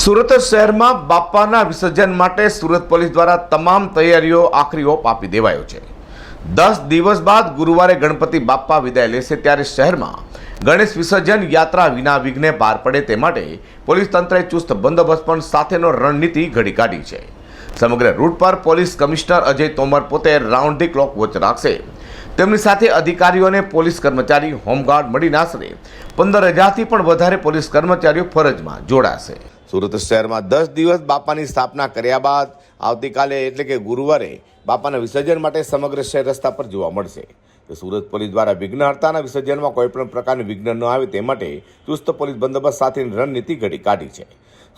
સુરત શહેરમાં બાપાના વિસર્જન માટે સુરત પોલીસ દ્વારા તમામ તૈયારીઓ આખરી ઓપ આપી દેવાયો છે। 10 દિવસ બાદ ગુરુવારે ગણપતિ બાપ્પા વિદાય લેશે ત્યારે શહેરમાં ગણેશ વિસર્જન યાત્રા વિના વિઘ્ને પાર પડે તે માટે પોલીસ તંત્રે ચુસ્ત બંદોબસ્ત પણ સાથેનો રણનીતિ ઘડી કાઢી છે। સમગ્ર રૂટ પર પોલીસ કમિશનર અજય તોમર પોતે રાઉન્ડ ધી ક્લોક વોચ રાખશે। તેમની સાથે અધિકારીઓ અને પોલીસ કર્મચારી હોમગાર્ડ મળીને આશરે 15,000થી પણ વધારે પોલીસ કર્મચારીઓ ફરજમાં જોડાશે। સુરત શહેરમાં 10 દિવસ બાપાની સ્થાપના કર્યા બાદ આવતીકાલે એટલે કે ગુરુવારે બાપાના વિસર્જન માટે સમગ્ર શહેર રસ્તા પર જોવા મળશે। તો સુરત પોલીસ દ્વારા વિઘ્નહર્તાના વિસર્જનમાં કોઈપણ પ્રકારનું વિઘ્ન ન આવે તે માટે ચુસ્ત પોલીસ બંદોબસ્ત સાથેની રણનીતિ ઘડી કાઢી છે।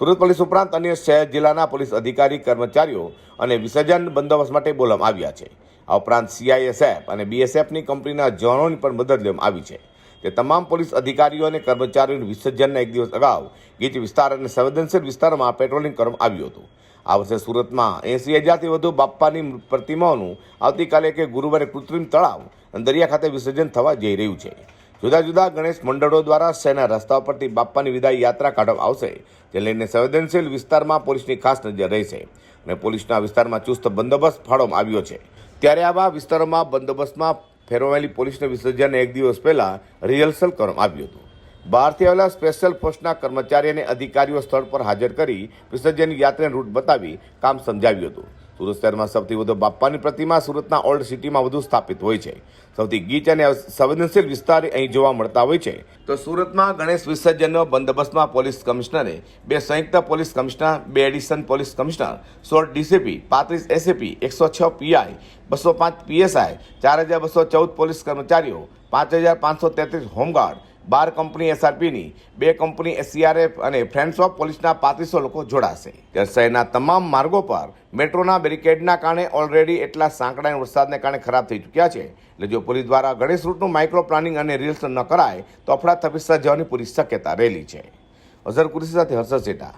સુરત પોલીસ ઉપરાંત અન્ય શહેર જિલ્લાના પોલીસ અધિકારી કર્મચારીઓ અને વિસર્જન બંદોબસ્ત માટે બોલાવવામાં આવ્યા છે। આ ઉપરાંત CISF અને BSFની કંપનીના જવાનોની પણ મદદ લેવામાં આવી છે। તે તમામ પોલીસ અધિકારીઓ અને કર્મચારીઓને વિસર્જનના એક દિવસ અગાઉ ગીચ વિસ્તાર અને સંવેદનશીલ વિસ્તારોમાં પેટ્રોલિંગ કરવામાં આવ્યું હતું। આ વર્ષે સુરતમાં 80,000થી વધુ બાપ્પાની પ્રતિમાઓનું આવતીકાલે કે ગુરુવારે કૃત્રિમ તળાવ અને દરિયા ખાતે વિસર્જન થવા જઈ રહ્યું છે। જુદા જુદા ગણેશ મંડળો દ્વારા શહેરના રસ્તાઓ પરથી બાપ્પાની વિદાય યાત્રા કાઢવામાં આવશે, જે લઈને સંવેદનશીલ વિસ્તારમાં પોલીસની ખાસ નજર રહેશે અને પોલીસના વિસ્તારમાં ચુસ્ત બંદોબસ્ત ફાળવવામાં આવ્યો છે। ત્યારે આવા વિસ્તારોમાં બંદોબસ્તમાં ફેરવાયેલી પોલીસના વિસર્જનને એક દિવસ પહેલા રિહર્સલ કરવામાં આવ્યું હતું। બહારથી આવેલા સ્પેશિયલ ફોર્સના કર્મચારી અને અધિકારીઓ સ્થળ પર હાજર કરી વિસર્જન યાત્રાને રૂટ બતાવી કામ સમજાવ્યું હતું। સુરત શહેરમાં સૌથી વધુ બાપ્પાની પ્રતિમા સુરતના ઓલ્ડ સિટીમાં વધુ સ્થાપિત હોય છે। સૌથી ગીચ અને સંવેદનશીલ વિસ્તાર અહીં જોવા મળતા હોય છે। તો સુરતમાં ગણેશ વિસર્જનનો બંદોબસ્તમાં પોલીસ કમિશનરે 2 સંયુક્ત police commissioner, 2 additional police commissioner, 16 DCP, 35 SAP, 106 PI, 205 PSI, 4,214 police કર્મચારીઓ, 5,533 હોમગાર્ડ, 12 કંપની SRPની, 2 કંપની CRF અને ફ્રેન્ડ્સ ઓફ પોલીસના 3500 લોકો જોડાશે। ત્યારે શહેરના તમામ માર્ગો પર મેટ્રોના બેરિકેડના કારણે ઓલરેડી એટલા સાંકડા વરસાદને કારણે ખરાબ થઈ ચૂક્યા છે। એટલે જો પોલીસ દ્વારા ગણેશ રૂટનું માઇક્રો પ્લાનિંગ અને રિહર્સલ ન કરાય તો અફડાતફડી સર્જાવાની પૂરી શક્યતા રહેલી છે। અઝર કુરેશી સાથે હર્ષદ સેઠા।